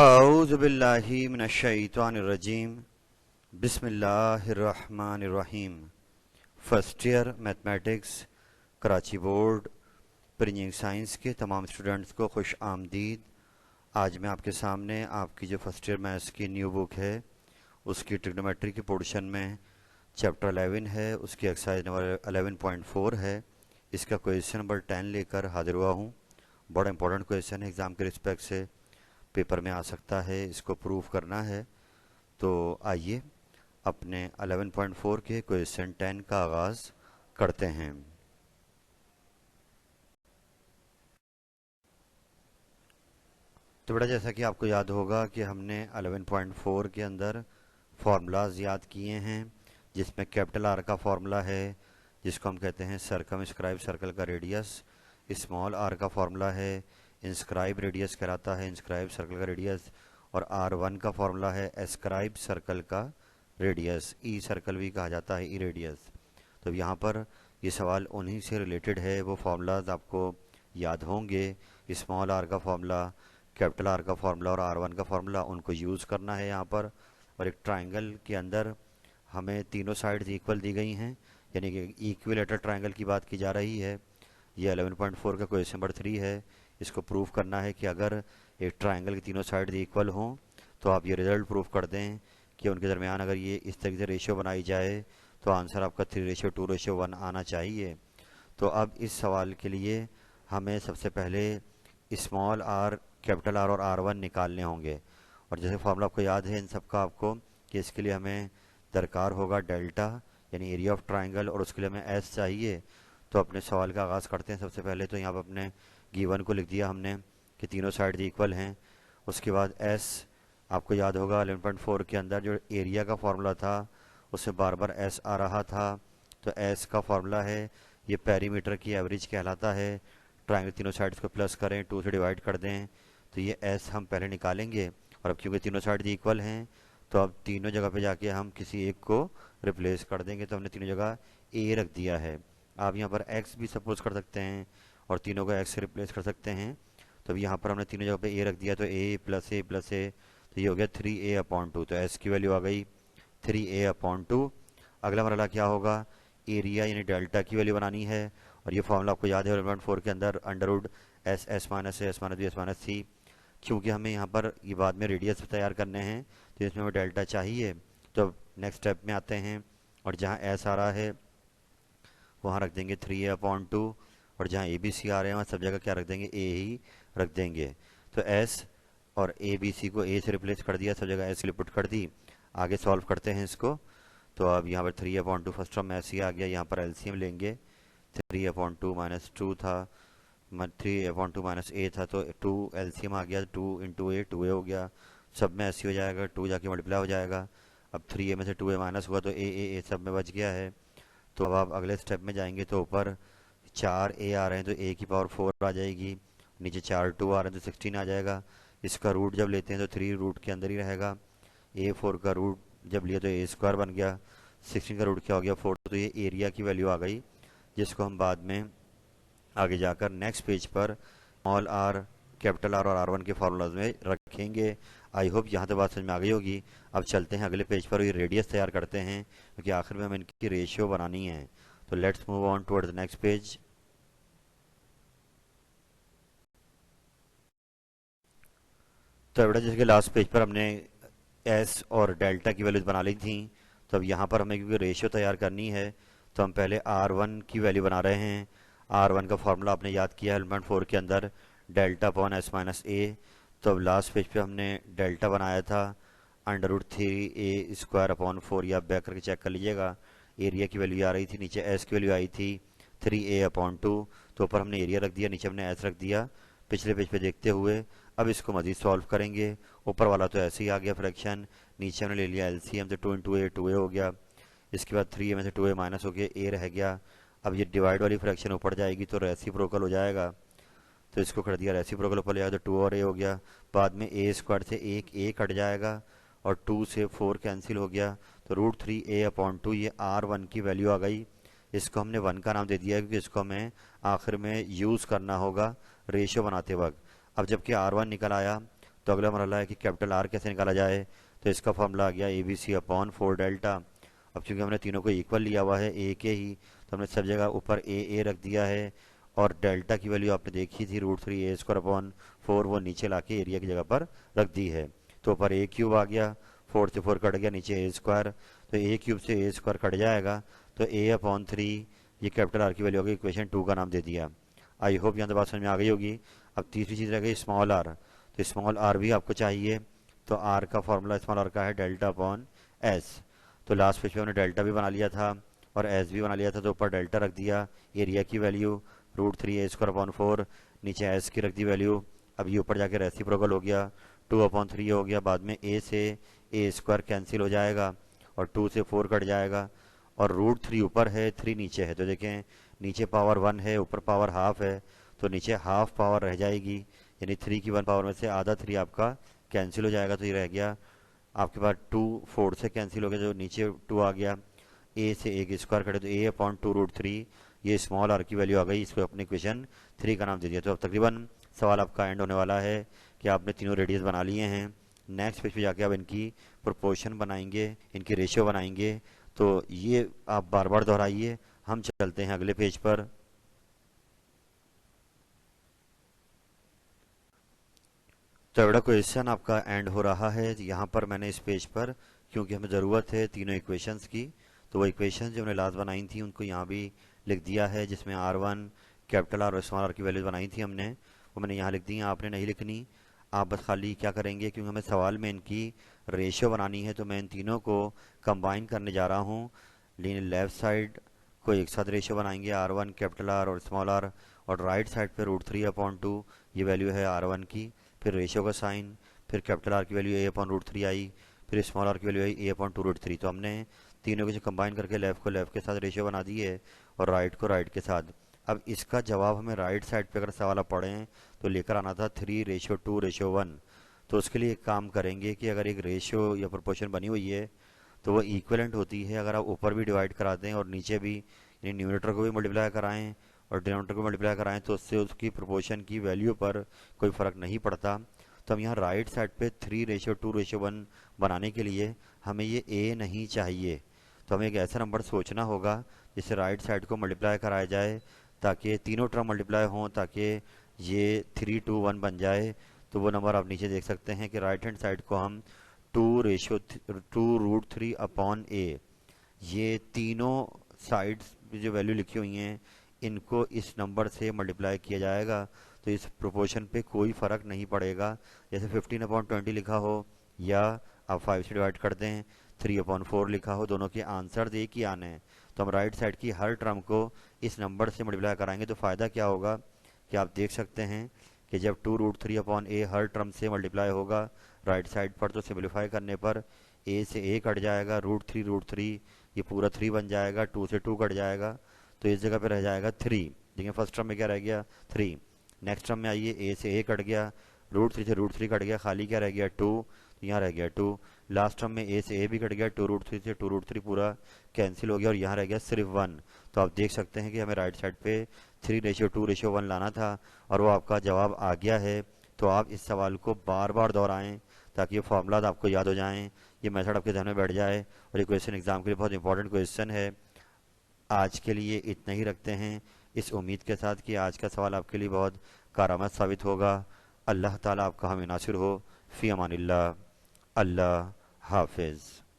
औज़ु बिल्लाहि मिनश्शैतानिर्रजीम बिस्मिल्लाहिर्रहमानिर्रहीम। First year mathematics Karachi board प्रिंजिंग साइंस के तमाम स्टूडेंट्स को खुश आमदीद। आज मैं आपके सामने आपकी जो फर्स्ट ईयर मैथ्स की न्यू बुक है उसकी ट्रिग्नोमेट्री के पोर्शन में चैप्टर 11 है, उसकी एक्सरसाइज नंबर 11.4 है। इसका क्वेश्चन नंबर 10 लेकर हाजिर हुआ हूँ। बड़ा इंपॉर्टेंट क्वेश्चन है, एग्ज़ाम के रिस्पेक्ट से पेपर में आ सकता है, इसको प्रूव करना है। तो आइए अपने 11.4 के क्वेश्चन 10 का आगाज़ करते हैं। तो बेटा, जैसा कि आपको याद होगा कि हमने 11.4 के अंदर फार्मूलाज याद किए हैं, जिसमें कैपिटल आर का फार्मूला है जिसको हम कहते हैं सरकमस्क्राइब सर्कल का रेडियस। स्मॉल आर का फार्मूला है इंस्क्राइब रेडियस कहलाता है, इंस्क्राइब सर्कल का रेडियस। और R1 का फार्मूला है एस्क्राइब सर्कल का रेडियस, ई सर्कल भी कहा जाता है, ई रेडियस। तो यहाँ पर ये सवाल उन्हीं से रिलेटेड है, वो फार्मूलाज आपको याद होंगे। स्मॉल आर का फार्मूला, कैपिटल आर का फार्मूला और R1 का फार्मूला, उनको यूज़ करना है यहाँ पर। और एक ट्राइंगल के अंदर हमें तीनों साइड्स इक्वल दी गई हैं, यानी कि इक्विलेटरल ट्राइंगल की बात की जा रही है। ये 11.4 का क्वेश्चन नंबर 3 है। इसको प्रूव करना है कि अगर एक ट्राइंगल की तीनों साइड इक्वल हों तो आप ये रिजल्ट प्रूव कर दें कि उनके दरमियान अगर ये इस तरीके से रेशियो बनाई जाए तो आंसर आपका 3:2:1 आना चाहिए। तो अब इस सवाल के लिए हमें सबसे पहले स्मॉल आर, कैपिटल आर और R1 निकालने होंगे। और जैसे फॉर्मूला आपको याद है इन सब का आपको, कि इसके लिए हमें दरकार होगा डेल्टा यानी एरिया ऑफ ट्राइंगल, और उसके लिए हमें एस चाहिए। तो अपने सवाल का आगाज़ करते हैं। सबसे पहले तो यहाँ पर अपने गिवन को लिख दिया हमने कि तीनों साइड इक्वल हैं। उसके बाद एस, आपको याद होगा 11.4 के अंदर जो एरिया का फार्मूला था उससे बार बार एस आ रहा था। तो एस का फार्मूला है, ये पेरीमीटर की एवरेज कहलाता है। ट्राइंगल तीनों साइड्स को प्लस करें, 2 से डिवाइड कर दें, तो ये एस हम पहले निकालेंगे। और अब क्योंकि तीनों साइड इक्वल हैं तो अब तीनों जगह पे जाके हम किसी एक को रिप्लेस कर देंगे। तो हमने तीनों जगह ए रख दिया है। आप यहाँ पर एक्स भी सपोज कर सकते हैं और तीनों को एक्स से रिप्लेस कर सकते हैं। तो अब यहाँ पर हमने तीनों जगह पे ए रख दिया, तो ए प्लस ए प्लस ए, तो ये हो गया 3a/2। तो एस की वैल्यू आ गई 3a/2। अगला मरला क्या होगा, एरिया यानी डेल्टा की वैल्यू बनानी है। और ये फॉर्मूला आपको याद है 11.4 के अंदर under root S S minus A S minus B S minus C. क्योंकि हमें यहाँ पर ये बाद में रेडियस तैयार करने हैं तो इसमें हमें डेल्टा चाहिए। तो नेक्स्ट स्टेप में आते हैं, और जहाँ एस आ रहा है वहाँ रख देंगे 3a/2, और जहाँ ए बी सी आ रहे हैं वहाँ सब जगह क्या रख देंगे, ए ही रख देंगे। तो एस और ए बी सी को ए से रिप्लेस कर दिया, सब जगह एस पुट कर दी। आगे सॉल्व करते हैं इसको। तो अब यहाँ पर 3a/2 फर्स्ट टर्म एस ही आ गया, यहाँ पर एलसीएम लेंगे। 3a/2 माइनस 2 था, 3a/2 माइनस ए था, तो 2 एलसीएम आ गया, 2 × 2a हो गया। सब में ऐसे हो जाएगा, 2 जाके मल्टीप्लाई हो जाएगा। अब 3a में से 2a माइनस हुआ तो ए सब में बच गया है। तो अब आप अगले स्टेप में जाएंगे तो ऊपर 4a आ रहे हैं तो a की पावर 4 आ जाएगी, नीचे 4 2 आ रहे हैं तो 16 आ जाएगा। इसका रूट जब लेते हैं तो 3 रूट के अंदर ही रहेगा। a4 का रूट जब लिया तो a² बन गया, 16 का रूट क्या हो गया 4। तो ये एरिया की वैल्यू आ गई, जिसको हम बाद में आगे जाकर नेक्स्ट पेज पर स्मॉल आर, कैपिटल आर और R1 के फार्मूलाज में रखेंगे। आई होप यहाँ तो बात समझ में आ गई होगी। अब चलते हैं अगले पेज पर, ये रेडियस तैयार करते हैं क्योंकि आखिर में हमें इनकी रेशियो बनानी है। तो let's move on towards the next page. तो बेटा, जैसे कि लास्ट पेज पर हमने एस और डेल्टा की वैल्यूज बना ली थी, तो अब यहाँ पर हमें क्योंकि रेशियो तैयार करनी है तो हम पहले R1 की वैल्यू बना रहे हैं। R1 का फार्मूला आपने याद किया है 11.4 के अंदर, डेल्टा अपॉन एस माइनस ए। तो अब लास्ट पेज पे हमने डेल्टा बनाया था √3a²/4, या बैक करके चेक कर लीजिएगा। एरिया की वैल्यू आ रही थी, नीचे एस की वैल्यू आई थी 3a/2। तो ऊपर हमने एरिया रख दिया, नीचे हमने एस रख दिया पिछले पेज पे देखते हुए। अब इसको मजीद सॉल्व करेंगे। ऊपर वाला तो ऐसे ही आ गया फ्रैक्शन, नीचे हमने ले लिया एलसीएम, तो 2 × 2a हो गया। इसके बाद 3a में से 2a माइनस हो गया, a रह गया। अब ये डिवाइड वाली फ्रैक्शन ऊपर जाएगी तो रेसिप्रोकल हो जाएगा, तो इसको कर दिया रेसिप्रोकल ऊपर ले आया तो 2 और a हो गया। बाद में a² से एक a कट जाएगा और 2 से 4 कैंसिल हो गया, तो √3a/2 ये R1 की वैल्यू आ गई। इसको हमने 1 का नाम दे दिया क्योंकि इसको हमें आखिर में यूज़ करना होगा रेशियो बनाते वक्त। अब जबकि R1 निकल आया तो तो अगला मरहला है कि कैपिटल आर कैसे निकाला जाए। तो इसका फॉर्मूला आ गया A B C upon 4 delta. अब चूंकि हमने तीनों को इक्वल लिया हुआ है ए के ही, तो हमने सब जगह ऊपर ए रख दिया है, और डेल्टा की वैल्यू आपने देखी थी √3 a² अपॉन 4, वो नीचे लाके एरिया की जगह पर रख दी है। तो ऊपर ए क्यूब आ गया, 4 से 4 कट गया, नीचे a², तो ए क्यूब से a² कट जाएगा, तो a/3 ये कैपिटल आर की वैल्यू होगी, इक्वेशन 2 का नाम दे दिया। आई होप यहाँ तो बात समझ में आ गई होगी। अब तीसरी चीज़ रह गई स्मॉल आर। तो स्मॉल आर भी आपको चाहिए, तो आर का फॉर्मूला स्मॉल आर का है डेल्टा अपॉन एस। तो लास्ट पेज पे हमने डेल्टा भी बना लिया था और एस भी बना लिया था, तो ऊपर डेल्टा रख दिया, एरिया की वैल्यू √3 a² अपॉन 4, नीचे एस की रख दी वैल्यू। अब ये ऊपर जाके रेसिप्रोकल हो गया, 2/3 हो गया, बाद में ए से a² कैंसिल हो जाएगा और 2 से 4 कट जाएगा, और √3 ऊपर है, 3 नीचे है, तो देखें नीचे पावर 1 है, ऊपर पावर हाफ है, तो नीचे हाफ पावर रह जाएगी, यानी 3 की 1 पावर में से आधा 3 आपका कैंसिल हो जाएगा। तो ये रह गया आपके पास 2 4 से कैंसिल हो गया, जो नीचे 2 आ गया, ए से a² कटे तो a/2√3, ये स्मॉल आर की वैल्यू आ गई, इसको अपने इक्वेशन 3 का नाम दे दिया। तो अब तकरीबन सवाल आपका एंड होने वाला है कि आपने तीनों रेडियस बना लिए हैं। नेक्स्ट पेज पे जाके आप इनकी प्रोपोर्शन बनाएंगे, इनकी रेशियो बनाएंगे, तो ये आप बार बार दोहराइए। हम चलते हैं अगले पेज पर। तो बड़ा क्वेश्चन आपका एंड हो रहा है यहाँ पर। मैंने इस पेज पर, क्योंकि हमें ज़रूरत है तीनों इक्वेशंस की, तो वो इक्वेशंस जो हमने लास्ट बनाई थी उनको यहाँ भी लिख दिया है, जिसमें R1 कैपिटल आर और स्मॉल आर की वैल्यूज बनाई थी हमने, वो मैंने यहाँ लिख दी हैं, आपने नहीं लिखनी। आप बस खाली क्या करेंगे, क्योंकि हमें सवाल में इनकी रेशियो बनानी है, तो मैं इन तीनों को कंबाइन करने जा रहा हूँ। लेकिन लेफ्ट साइड को एक साथ रेशियो बनाएंगे, R1 कैपिटल आर और स्मॉल आर, और राइट साइड पे √3/2 ये वैल्यू है R1 की, फिर रेशियो का साइन, फिर कैपिटल आर की वैल्यू a/√3 आई, फिर स्मॉल आर की वैल्यू आई a/2√3। तो हमने तीनों को जो कंबाइन करके लेफ्ट को लेफ्ट के साथ रेशियो बना दी है और राइट को राइट के साथ। अब इसका जवाब हमें राइट साइड पे अगर सवाल आप पढ़ें तो लेकर आना था 3:2:1। तो उसके लिए एक काम करेंगे कि अगर एक रेशियो या प्रोपोर्शन बनी हुई है तो वो इक्विवेलेंट होती है, अगर आप ऊपर भी डिवाइड करा दें और नीचे भी, यानी न्यूमरेटर को भी मल्टीप्लाई कराएं और डिनोमिनेटर को मल्टीप्लाई कराएं, तो उससे उसकी प्रोपोर्शन की वैल्यू पर कोई फ़र्क नहीं पड़ता। तो हम यहाँ राइट साइड पे 3:2:1 बनाने के लिए हमें ये a नहीं चाहिए, तो हमें एक ऐसा नंबर सोचना होगा जिससे राइट साइड को मल्टीप्लाई कराया जाए, ताकि तीनों टर्म मल्टीप्लाई हों, ताकि ये 3:2:1 बन जाए। तो वो नंबर आप नीचे देख सकते हैं कि राइट हैंड साइड को हम 2√3/a, ये तीनों साइड्स जो वैल्यू लिखी हुई हैं इनको इस नंबर से मल्टीप्लाई किया जाएगा, तो इस प्रोपोर्शन पे कोई फ़र्क नहीं पड़ेगा। जैसे 15/20 लिखा हो या आप 5 से डिवाइड कर दें, 3/4 लिखा हो, दोनों के आंसर एक ही आने हैं। तो हम राइट साइड की हर टर्म को इस नंबर से मल्टीप्लाई कराएंगे, तो फ़ायदा क्या होगा कि आप देख सकते हैं कि जब 2√3/a हर टर्म से मल्टीप्लाई होगा राइट साइड पर, तो सिम्प्लीफाई करने पर a से a कट जाएगा, √3 ये पूरा 3 बन जाएगा, 2 से 2 कट जाएगा, तो इस जगह पे रह जाएगा 3। देखिए फर्स्ट टर्म में क्या रह गया 3, नेक्स्ट टर्म में आइए a से a कट गया, √3 से √3 कट गया, खाली क्या रह गया 2, तो यहाँ रह गया 2। लास्ट टर्म में a से a भी कट गया, 2√3 से 2√3 पूरा कैंसिल हो गया और यहाँ रह गया सिर्फ 1। तो आप देख सकते हैं कि हमें राइट साइड पे 3:2:1 लाना था और वो आपका जवाब आ गया है। तो आप इस सवाल को बार बार दोहराएं ताकि ये फार्मूला आपको याद हो जाएं, ये मेथड आपके ध्यान में बैठ जाए, और ये क्वेश्चन एग्जाम के लिए बहुत इंपॉर्टेंट क्वेश्चन है। आज के लिए इतना ही रखते हैं, इस उम्मीद के साथ कि आज का सवाल आपके लिए बहुत कारआमद साबित होगा। अल्लाह ताला आपका हामी नासिर हो। फ़ी अमानिल्लाह। अल्लाह हाफिज़।